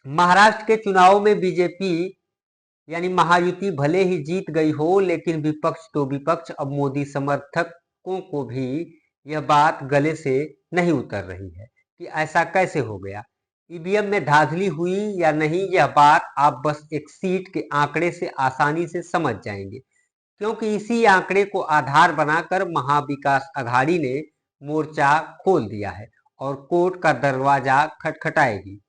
महाराष्ट्र के चुनाव में बीजेपी यानी महायुति भले ही जीत गई हो, लेकिन विपक्ष तो विपक्ष, अब मोदी समर्थकों को भी यह बात गले से नहीं उतर रही है कि ऐसा कैसे हो गया। ईवीएम में धांधली हुई या नहीं, यह बात आप बस एक सीट के आंकड़े से आसानी से समझ जाएंगे, क्योंकि इसी आंकड़े को आधार बनाकर महाविकास आघाड़ी ने मोर्चा खोल दिया है और कोर्ट का दरवाजा खटखटाएगी।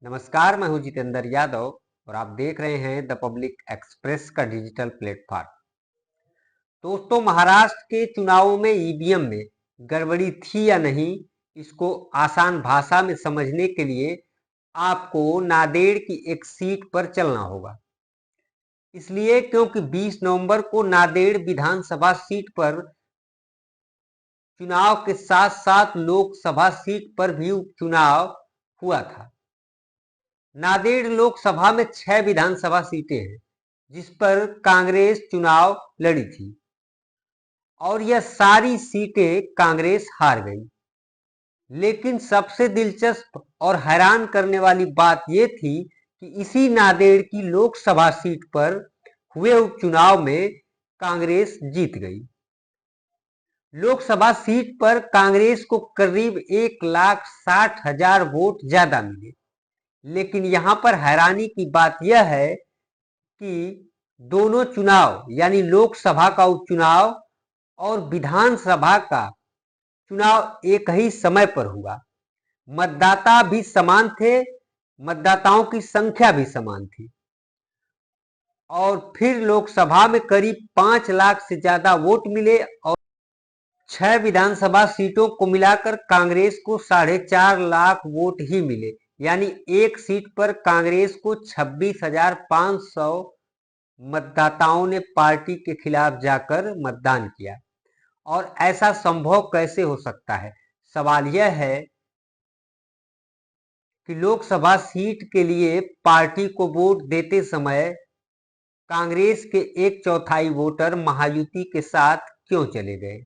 नमस्कार, मैं हूं जितेंद्र यादव और आप देख रहे हैं द पब्लिक एक्सप्रेस का डिजिटल प्लेटफॉर्म। दोस्तों, महाराष्ट्र के चुनावों में ईवीएम में गड़बड़ी थी या नहीं, इसको आसान भाषा में समझने के लिए आपको नांदेड़ की एक सीट पर चलना होगा। इसलिए क्योंकि 20 नवंबर को नांदेड़ विधानसभा सीट पर चुनाव के साथ साथ लोकसभा सीट पर भी उपचुनाव हुआ था। नांदेड़ लोकसभा में 6 विधानसभा सीटें हैं जिस पर कांग्रेस चुनाव लड़ी थी और यह सारी सीटें कांग्रेस हार गई। लेकिन सबसे दिलचस्प और हैरान करने वाली बात यह थी कि इसी नांदेड़ की लोकसभा सीट पर हुए उपचुनाव में कांग्रेस जीत गई। लोकसभा सीट पर कांग्रेस को करीब 1,60,000 वोट ज्यादा मिले। लेकिन यहां पर हैरानी की बात यह है कि दोनों चुनाव यानी लोकसभा का उपचुनाव और विधानसभा का चुनाव एक ही समय पर हुआ। मतदाता भी समान थे, मतदाताओं की संख्या भी समान थी और फिर लोकसभा में करीब 5 लाख से ज्यादा वोट मिले और 6 विधानसभा सीटों को मिलाकर कांग्रेस को 4.5 लाख वोट ही मिले। यानी एक सीट पर कांग्रेस को 26,500 मतदाताओं ने पार्टी के खिलाफ जाकर मतदान किया। और ऐसा संभव कैसे हो सकता है? सवाल यह है कि लोकसभा सीट के लिए पार्टी को वोट देते समय कांग्रेस के 1/4 वोटर महायुति के साथ क्यों चले गए?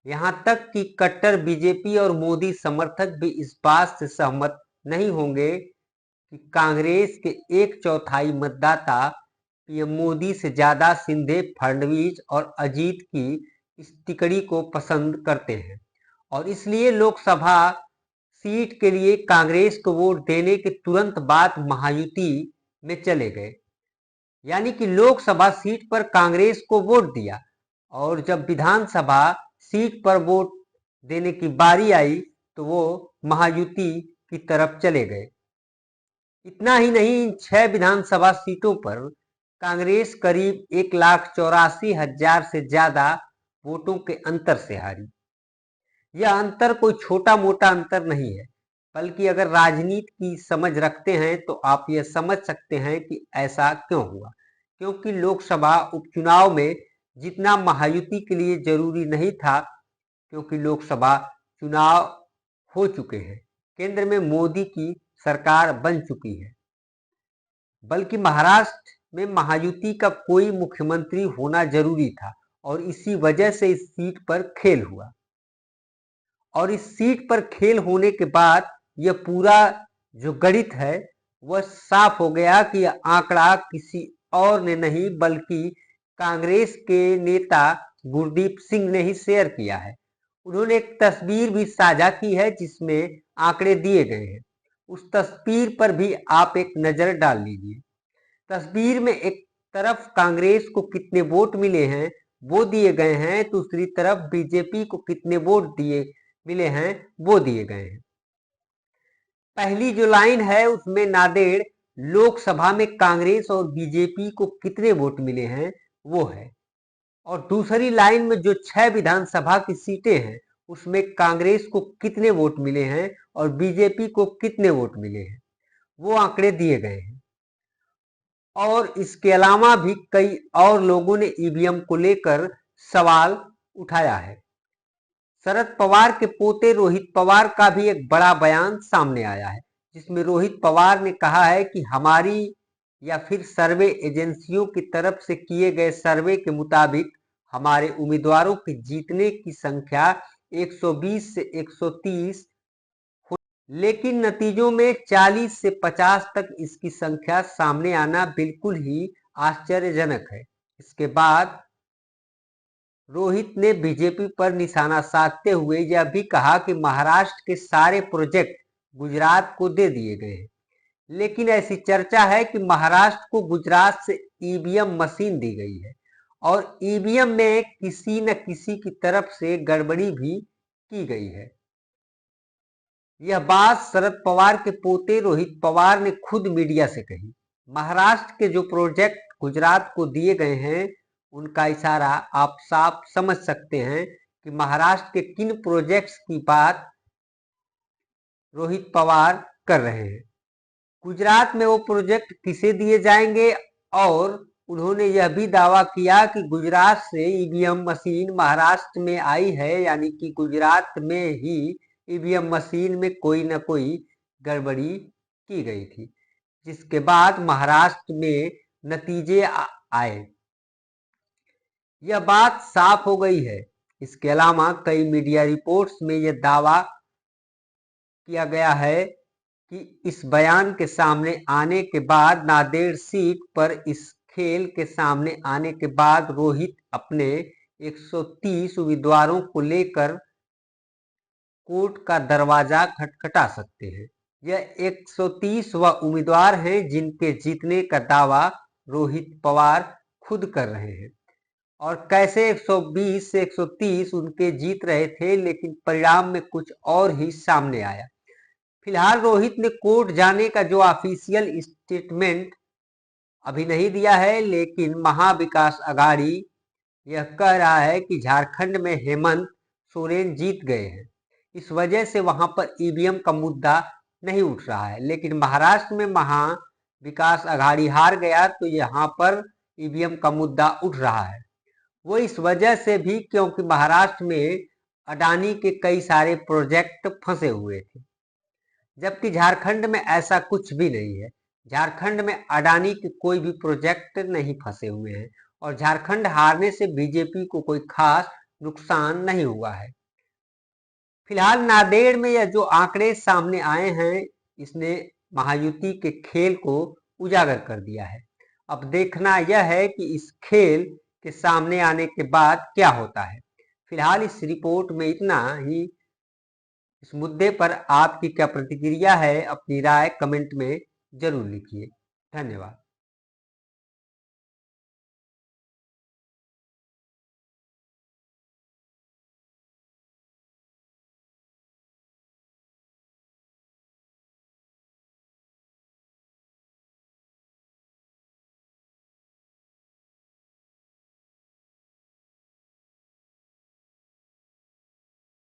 यहां तक कि कट्टर बीजेपी और मोदी समर्थक भी इस बात से सहमत नहीं होंगे कि कांग्रेस के 1/4 मतदाता पीएम मोदी से ज्यादा शिंदे, फडणवीस और अजीत की इस टिकड़ी को पसंद करते हैं और इसलिए लोकसभा सीट के लिए कांग्रेस को वोट देने के तुरंत बाद महायुति में चले गए। यानी कि लोकसभा सीट पर कांग्रेस को वोट दिया और जब विधानसभा सीट पर वोट देने की बारी आई तो वो महायुति की तरफ चले गए। इतना ही नहीं, इन 6 विधानसभा सीटों पर कांग्रेस करीब 1,84,000 से ज्यादा वोटों के अंतर से हारी। यह अंतर कोई छोटा मोटा अंतर नहीं है, बल्कि अगर राजनीति की समझ रखते हैं तो आप यह समझ सकते हैं कि ऐसा क्यों हुआ। क्योंकि लोकसभा उपचुनाव में जितना महायुति के लिए जरूरी नहीं था, क्योंकि लोकसभा चुनाव हो चुके हैं, केंद्र में मोदी की सरकार बन चुकी है, बल्कि महाराष्ट्र में महायुति का कोई मुख्यमंत्री होना जरूरी था और इसी वजह से इस सीट पर खेल हुआ। और इस सीट पर खेल होने के बाद यह पूरा जो गणित है वह साफ हो गया कि यह आंकड़ा किसी और ने नहीं बल्कि कांग्रेस के नेता गुरदीप सिंह ने ही शेयर किया है। उन्होंने एक तस्वीर भी साझा की है जिसमें आंकड़े दिए गए हैं। उस तस्वीर पर भी आप एक नजर डाल लीजिए। तस्वीर में एक तरफ कांग्रेस को कितने वोट मिले हैं वो दिए गए हैं, दूसरी तरफ बीजेपी को कितने वोट मिले हैं वो दिए गए हैं। पहली जो लाइन है उसमें नांदेड़ लोकसभा में कांग्रेस और बीजेपी को कितने वोट मिले हैं वो है, और दूसरी लाइन में जो 6 विधानसभा की सीटें हैं उसमें कांग्रेस को कितने वोट मिले हैं और बीजेपी को कितने वोट मिले हैं वो आंकड़े दिए गए हैं। और इसके अलावा भी कई और लोगों ने ईवीएम को लेकर सवाल उठाया है। शरद पवार के पोते रोहित पवार का भी एक बड़ा बयान सामने आया है जिसमें रोहित पवार ने कहा है कि हमारी या फिर सर्वे एजेंसियों की तरफ से किए गए सर्वे के मुताबिक हमारे उम्मीदवारों के जीतने की संख्या 120 से 130, लेकिन नतीजों में 40 से 50 तक इसकी संख्या सामने आना बिल्कुल ही आश्चर्यजनक है। इसके बाद रोहित ने बीजेपी पर निशाना साधते हुए यह भी कहा कि महाराष्ट्र के सारे प्रोजेक्ट गुजरात को दे दिए गए हैं। लेकिन ऐसी चर्चा है कि महाराष्ट्र को गुजरात से ईवीएम मशीन दी गई है और ईवीएम में किसी न किसी की तरफ से गड़बड़ी भी की गई है। यह बात शरद पवार के पोते रोहित पवार ने खुद मीडिया से कही। महाराष्ट्र के जो प्रोजेक्ट गुजरात को दिए गए हैं उनका इशारा आप साफ समझ सकते हैं कि महाराष्ट्र के किन प्रोजेक्ट्स की बात रोहित पवार कर रहे हैं। गुजरात में वो प्रोजेक्ट किसे दिए जाएंगे और उन्होंने यह भी दावा किया कि गुजरात से ईवीएम मशीन महाराष्ट्र में आई है, यानी कि गुजरात में ही ईवीएम मशीन में कोई न कोई गड़बड़ी की गई थी, जिसके बाद महाराष्ट्र में नतीजे आए। यह बात साफ हो गई है। इसके अलावा कई मीडिया रिपोर्ट्स में यह दावा किया गया है कि इस बयान के सामने आने के बाद, नांदेड़ सीट पर इस खेल के सामने आने के बाद रोहित अपने 130 उम्मीदवारों को लेकर कोर्ट का दरवाजा खटखटा सकते हैं। यह 130 वह उम्मीदवार हैं जिनके जीतने का दावा रोहित पवार खुद कर रहे हैं। और कैसे 120 से 130 उनके जीत रहे थे, लेकिन परिणाम में कुछ और ही सामने आया। फिलहाल रोहित ने कोर्ट जाने का जो ऑफिशियल स्टेटमेंट अभी नहीं दिया है, लेकिन महाविकास अघाड़ी यह कह रहा है कि झारखंड में हेमंत सोरेन जीत गए हैं, इस वजह से वहां पर ईवीएम का मुद्दा नहीं उठ रहा है। लेकिन महाराष्ट्र में महाविकास अघाड़ी हार गया तो यहाँ पर ईवीएम का मुद्दा उठ रहा है। वो इस वजह से भी क्योंकि महाराष्ट्र में अडानी के कई सारे प्रोजेक्ट फंसे हुए थे, जबकि झारखंड में ऐसा कुछ भी नहीं है। झारखंड में अडानी के कोई भी प्रोजेक्ट नहीं फंसे हुए हैं और झारखंड हारने से बीजेपी को कोई खास नुकसान नहीं हुआ है। फिलहाल नांदेड़ में यह जो आंकड़े सामने आए हैं, इसने महायुति के खेल को उजागर कर दिया है। अब देखना यह है कि इस खेल के सामने आने के बाद क्या होता है। फिलहाल इस रिपोर्ट में इतना ही। इस मुद्दे पर आपकी क्या प्रतिक्रिया है, अपनी राय कमेंट में जरूर लिखिए। धन्यवाद।